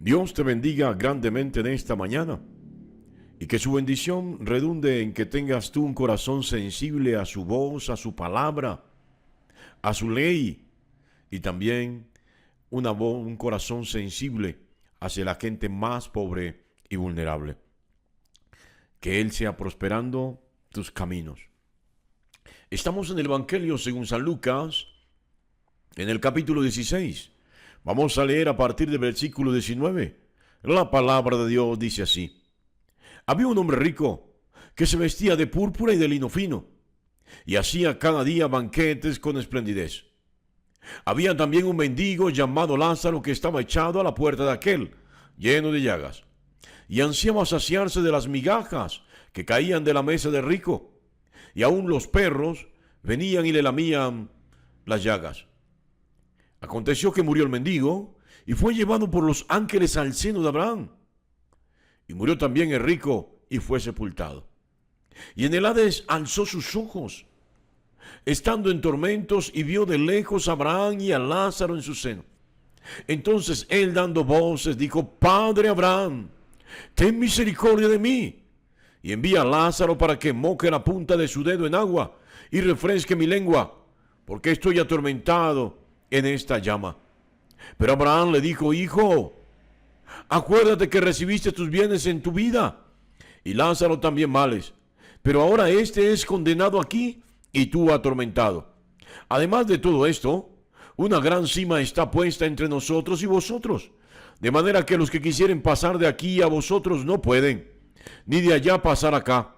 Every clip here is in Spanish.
Dios te bendiga grandemente en esta mañana y que su bendición redunde en que tengas tú un corazón sensible a su voz, a su palabra, a su ley y también un corazón sensible hacia la gente más pobre y vulnerable. Que Él sea prosperando tus caminos. Estamos en el Evangelio según San Lucas, en el capítulo 16. Vamos a leer a partir del versículo 19. La palabra de Dios dice así: Había un hombre rico que se vestía de púrpura y de lino fino, y hacía cada día banquetes con esplendidez. Había también un mendigo llamado Lázaro que estaba echado a la puerta de aquel, lleno de llagas, y ansiaba saciarse de las migajas que caían de la mesa del rico, y aun los perros venían y le lamían las llagas. Aconteció que murió el mendigo y fue llevado por los ángeles al seno de Abraham. Y murió también el rico y fue sepultado. Y en el Hades alzó sus ojos, estando en tormentos, y vio de lejos a Abraham y a Lázaro en su seno. Entonces él, dando voces, dijo: Padre Abraham, ten misericordia de mí, y envía a Lázaro para que moje la punta de su dedo en agua y refresque mi lengua, porque estoy atormentado en esta llama. Pero Abraham le dijo: Hijo, acuérdate que recibiste tus bienes en tu vida, y Lázaro también males, pero ahora este es condenado aquí y tú atormentado. Además de todo esto, una gran sima está puesta entre nosotros y vosotros, de manera que los que quisieren pasar de aquí a vosotros no pueden, ni de allá pasar acá.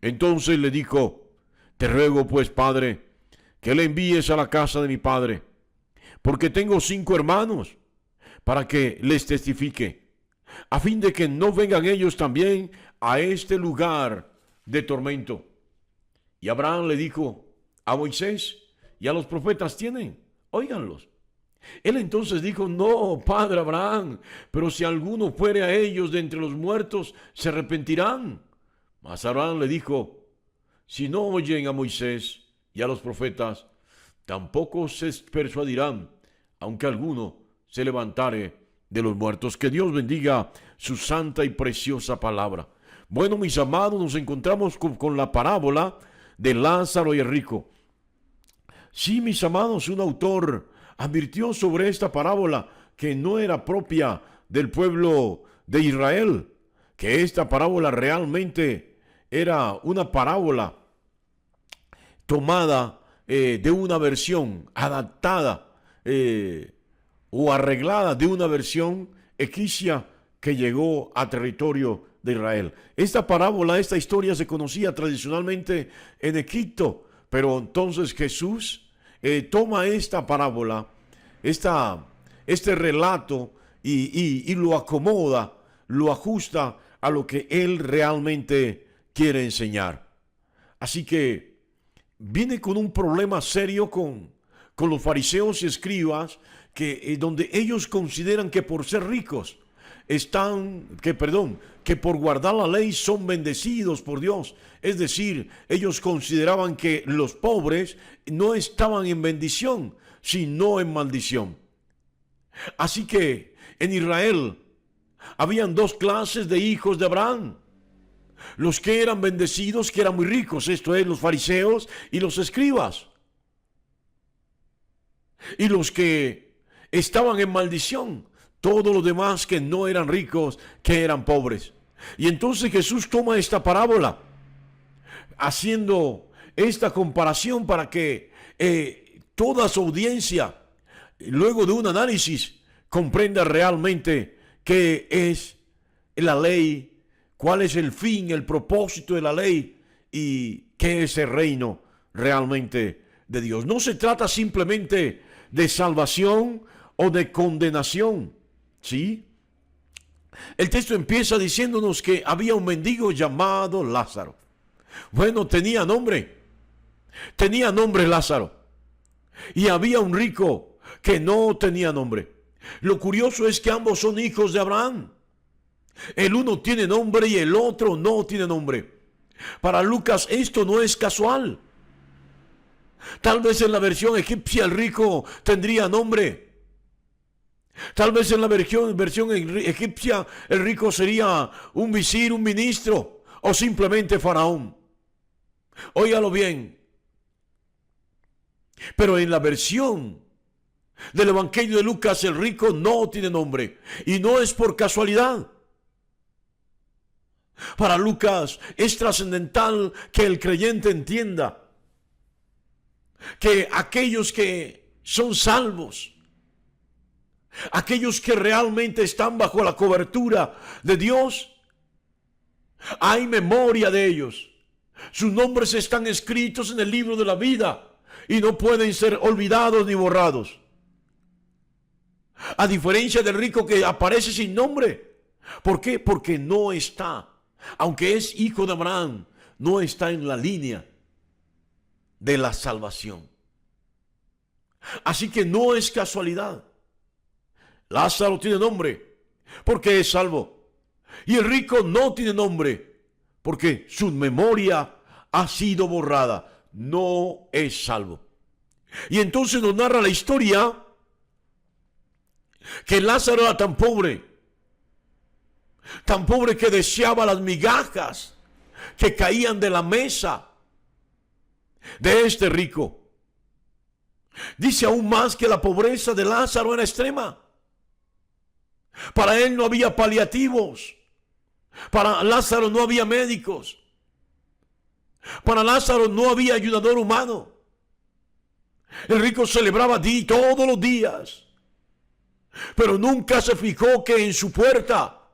Entonces le dijo: Te ruego pues, Padre, que le envíes a la casa de mi padre, porque tengo 5 hermanos, para que les testifique, a fin de que no vengan ellos también a este lugar de tormento. Y Abraham le dijo: A Moisés y a los profetas tienen, óiganlos. Él entonces dijo: No, Padre Abraham, pero si alguno fuere a ellos de entre los muertos, se arrepentirán. Mas Abraham le dijo: Si no oyen a Moisés y a los profetas, tampoco se persuadirán, aunque alguno se levantare de los muertos. Que Dios bendiga su santa y preciosa palabra. Bueno, mis amados, nos encontramos con la parábola de Lázaro y el rico. Sí, mis amados, un autor advirtió sobre esta parábola que no era propia del pueblo de Israel, que esta parábola realmente era una parábola tomada de una versión adaptada o arreglada de una versión egipcia que llegó a territorio de Israel. Esta parábola, esta historia se conocía tradicionalmente en Egipto, pero entonces Jesús toma esta parábola, este relato y lo acomoda, lo ajusta a lo que él realmente quiere enseñar. Así que viene con un problema serio con los fariseos y escribas, donde ellos consideran que por ser ricos que por guardar la ley son bendecidos por Dios. Es decir, ellos consideraban que los pobres no estaban en bendición, sino en maldición. Así que en Israel habían 2 clases de hijos de Abraham: los que eran bendecidos, que eran muy ricos, esto es, los fariseos y los escribas, y los que estaban en maldición, todos los demás que no eran ricos, que eran pobres. Y entonces Jesús toma esta parábola, haciendo esta comparación para que toda su audiencia, luego de un análisis, comprenda realmente qué es la ley, cuál es el fin, el propósito de la ley y qué es el reino realmente de Dios. No se trata simplemente de salvación o de condenación, ¿sí? El texto empieza diciéndonos que había un mendigo llamado Lázaro. Bueno, tenía nombre Lázaro. Y había un rico que no tenía nombre. Lo curioso es que ambos son hijos de Abraham. El uno tiene nombre y el otro no tiene nombre. Para Lucas esto no es casual. Tal vez en la versión egipcia el rico tendría nombre, Tal vez en la versión egipcia el rico sería un visir, un ministro o simplemente faraón. Óigalo bien. Pero en la versión del Evangelio de Lucas el rico no tiene nombre y no es por casualidad. Para Lucas es trascendental que el creyente entienda que aquellos que son salvos, aquellos que realmente están bajo la cobertura de Dios, hay memoria de ellos. Sus nombres están escritos en el libro de la vida y no pueden ser olvidados ni borrados. A diferencia del rico que aparece sin nombre. ¿Por qué? Porque no está, aunque es hijo de Abraham, no está en la línea de la salvación. Así que no es casualidad. Lázaro tiene nombre porque es salvo. Y el rico no tiene nombre porque su memoria ha sido borrada. No es salvo. Y entonces nos narra la historia que Lázaro era tan pobre que deseaba las migajas que caían de la mesa de este rico. Dice aún más que la pobreza de Lázaro era extrema. Para él no había paliativos. Para Lázaro no había médicos. Para Lázaro no había ayudador humano. El rico celebraba todos los días, pero nunca se fijó que en su puerta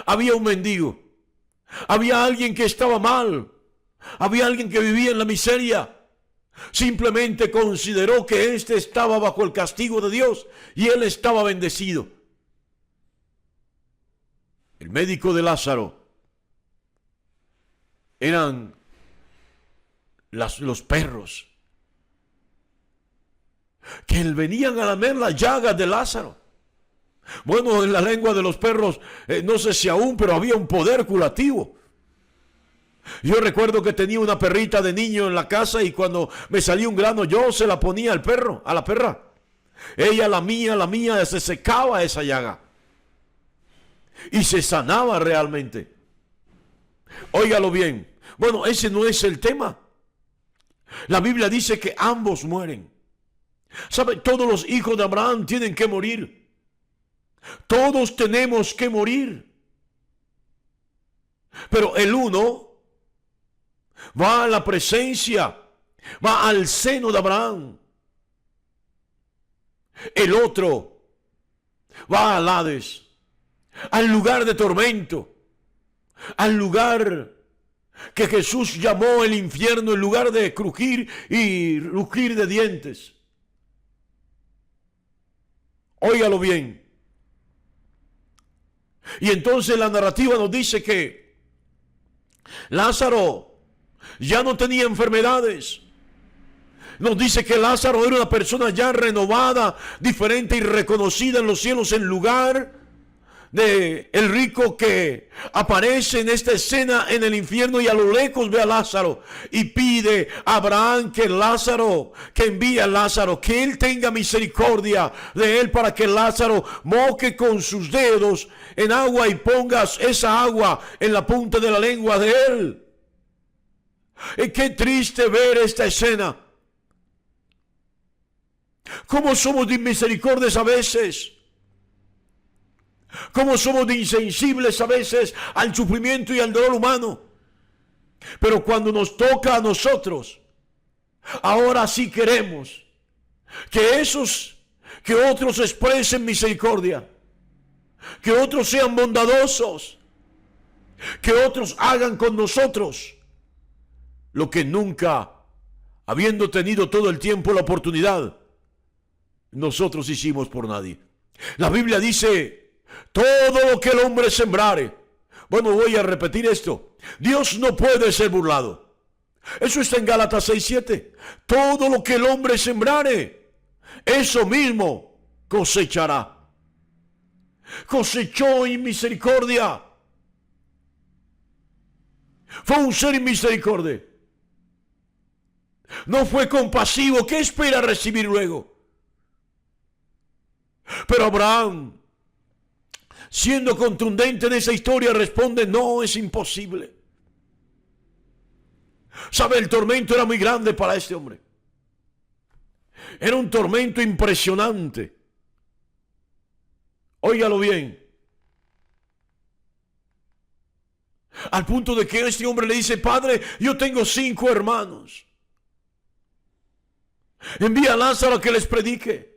había un mendigo. Había alguien que estaba mal. Había alguien que vivía en la miseria. Simplemente consideró que éste estaba bajo el castigo de Dios y él estaba bendecido. El médico de Lázaro eran los perros que venían a lamer las llagas de Lázaro. Bueno, en la lengua de los perros, no sé si aún, pero había un poder curativo. Yo recuerdo que tenía una perrita de niño en la casa y cuando me salía un grano yo se la ponía al perro, a la perra. Ella, la mía, se secaba esa llaga. Y se sanaba realmente. Óigalo bien. Bueno, ese no es el tema. La Biblia dice que ambos mueren. ¿Sabe? Todos los hijos de Abraham tienen que morir. Todos tenemos que morir. Pero el uno va a la presencia, va al seno de Abraham. El otro va al Hades, al lugar de tormento, al lugar que Jesús llamó el infierno, el lugar de crujir y rugir de dientes. Óigalo bien. Y entonces la narrativa nos dice que Lázaro ya no tenía enfermedades. Nos dice que Lázaro era una persona ya renovada, diferente y reconocida en los cielos, en lugar de el rico que aparece en esta escena en el infierno y a lo lejos ve a Lázaro y pide a Abraham que envíe a Lázaro, que él tenga misericordia de él para que Lázaro moje con sus dedos en agua y pongas esa agua en la punta de la lengua de él. Y qué triste ver esta escena. Cómo somos de inmisericordias a veces. Cómo somos de insensibles a veces al sufrimiento y al dolor humano. Pero cuando nos toca a nosotros, ahora sí queremos que otros expresen misericordia, que otros sean bondadosos, que otros hagan con nosotros lo que nunca, habiendo tenido todo el tiempo la oportunidad, nosotros hicimos por nadie. La Biblia dice: todo lo que el hombre sembrare. Bueno, voy a repetir esto. Dios no puede ser burlado. Eso está en Gálatas 6:7. Todo lo que el hombre sembrare, eso mismo cosechará. Cosechó inmisericordia. Fue un ser inmisericordia. No fue compasivo. ¿Qué espera recibir luego? Pero Abraham, siendo contundente en esa historia, responde: no, es imposible. ¿Sabe? El tormento era muy grande para este hombre. Era un tormento impresionante. Óigalo bien. Al punto de que este hombre le dice: Padre, yo tengo 5 hermanos. Envía a Lázaro a que les predique.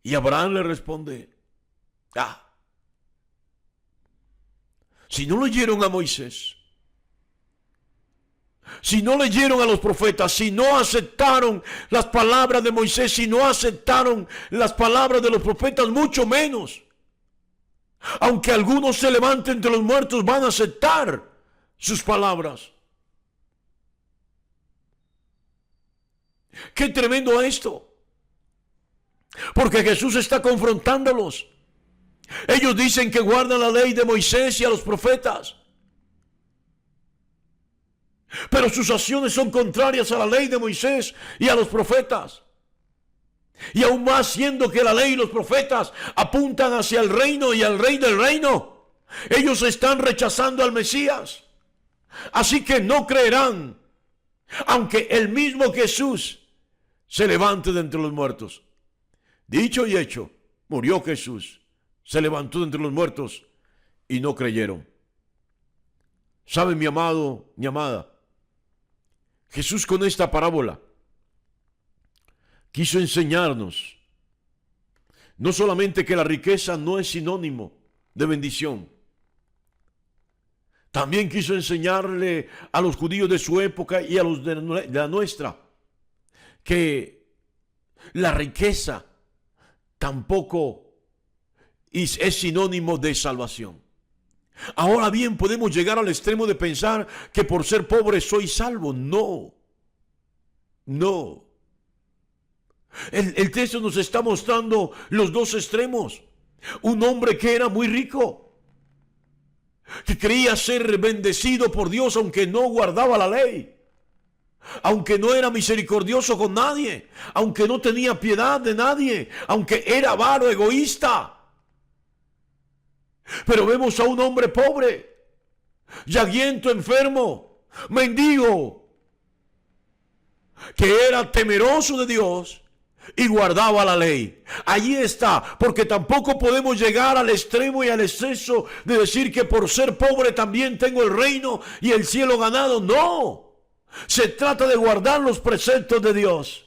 Y Abraham le responde: si no leyeron a Moisés, si no leyeron a los profetas, si no aceptaron las palabras de Moisés, si no aceptaron las palabras de los profetas, mucho menos, aunque algunos se levanten entre los muertos, van a aceptar sus palabras. Qué tremendo esto. Porque Jesús está confrontándolos. Ellos dicen que guardan la ley de Moisés y a los profetas, pero sus acciones son contrarias a la ley de Moisés y a los profetas. Y aún más, siendo que la ley y los profetas apuntan hacia el reino y al rey del reino, ellos están rechazando al Mesías. Así que no creerán, aunque el mismo Jesús se levante de entre los muertos. Dicho y hecho, murió Jesús, se levantó de entre los muertos y no creyeron. ¿Sabe, mi amado, mi amada? Jesús con esta parábola quiso enseñarnos no solamente que la riqueza no es sinónimo de bendición, también quiso enseñarle a los judíos de su época y a los de la nuestra que la riqueza tampoco es sinónimo de salvación. Ahora bien, podemos llegar al extremo de pensar que por ser pobre soy salvo. No. El texto nos está mostrando los dos extremos. Un hombre que era muy rico, que creía ser bendecido por Dios aunque no guardaba la ley, aunque no era misericordioso con nadie, aunque no tenía piedad de nadie, aunque era avaro, egoísta. Pero vemos a un hombre pobre, llaguiento, enfermo, mendigo, que era temeroso de Dios y guardaba la ley. Allí está, porque tampoco podemos llegar al extremo y al exceso de decir que por ser pobre también tengo el reino y el cielo ganado. No, se trata de guardar los preceptos de Dios.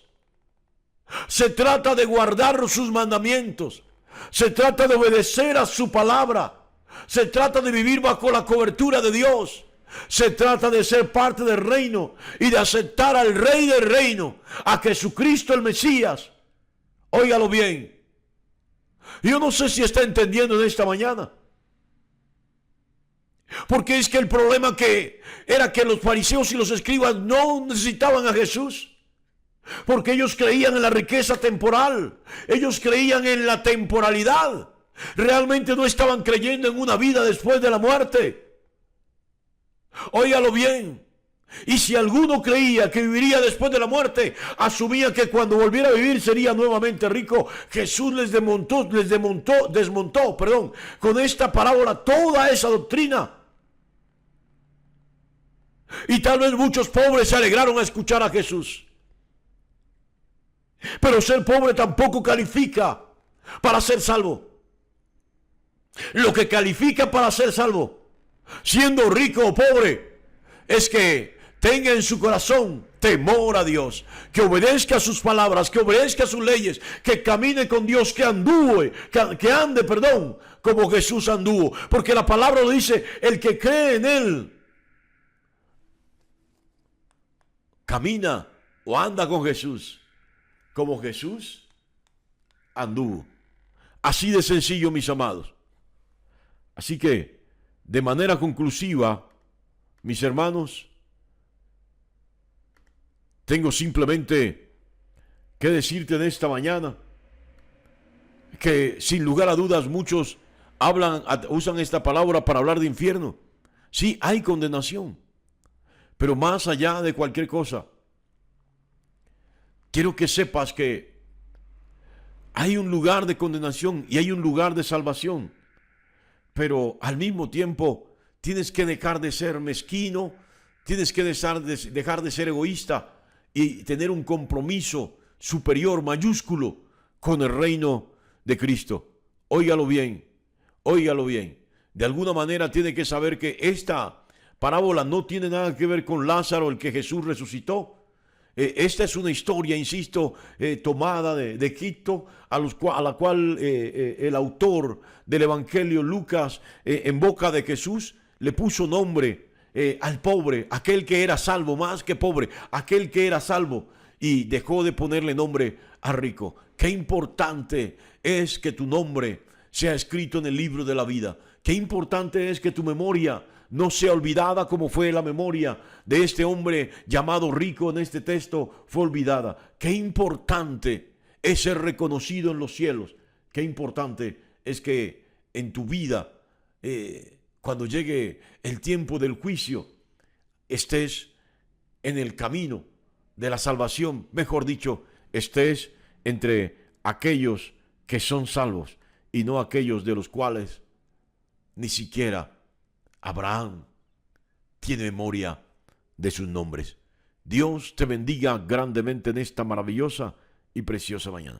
Se trata de guardar sus mandamientos. Se trata de obedecer a su palabra. Se trata de vivir bajo la cobertura de Dios. Se trata de ser parte del reino y de aceptar al Rey del reino, a Jesucristo el Mesías. Óigalo bien. Yo no sé si está entendiendo en esta mañana. Porque es que el problema era que los fariseos y los escribas no necesitaban a Jesús. Porque ellos creían en la riqueza temporal. Ellos creían en la temporalidad. Realmente no estaban creyendo en una vida después de la muerte. Óigalo bien. Y si alguno creía que viviría después de la muerte, asumía que cuando volviera a vivir sería nuevamente rico. Jesús desmontó con esta parábola toda esa doctrina. Y tal vez muchos pobres se alegraron a escuchar a Jesús. Pero ser pobre tampoco califica para ser salvo. Lo que califica para ser salvo, siendo rico o pobre, es que tenga en su corazón temor a Dios, que obedezca a sus palabras, que obedezca a sus leyes, que camine con Dios, que ande, como Jesús anduvo. Porque la palabra lo dice: el que cree en Él camina o anda con Jesús como Jesús anduvo. Así de sencillo, mis amados. Así que, de manera conclusiva, mis hermanos, tengo simplemente que decirte en esta mañana que sin lugar a dudas muchos usan esta palabra para hablar de infierno. Sí, hay condenación, pero más allá de cualquier cosa, quiero que sepas que hay un lugar de condenación y hay un lugar de salvación, pero al mismo tiempo tienes que dejar de ser mezquino, tienes que dejar de ser egoísta y tener un compromiso superior, mayúsculo, con el reino de Cristo. Óigalo bien, óigalo bien. De alguna manera tiene que saber que esta parábola no tiene nada que ver con Lázaro, el que Jesús resucitó. Esta es una historia, insisto, tomada de Egipto, a la cual el autor del Evangelio, Lucas, en boca de Jesús, le puso nombre al pobre, aquel que era salvo, más que pobre, aquel que era salvo, y dejó de ponerle nombre al rico. Qué importante es que tu nombre sea escrito en el libro de la vida. Qué importante es que tu memoria no sea olvidada como fue la memoria de este hombre llamado rico en este texto, fue olvidada. Qué importante es ser reconocido en los cielos. Qué importante es que en tu vida, cuando llegue el tiempo del juicio, estés en el camino de la salvación, mejor dicho, estés entre aquellos que son salvos y no aquellos de los cuales ni siquiera Abraham tiene memoria de sus nombres. Dios te bendiga grandemente en esta maravillosa y preciosa mañana.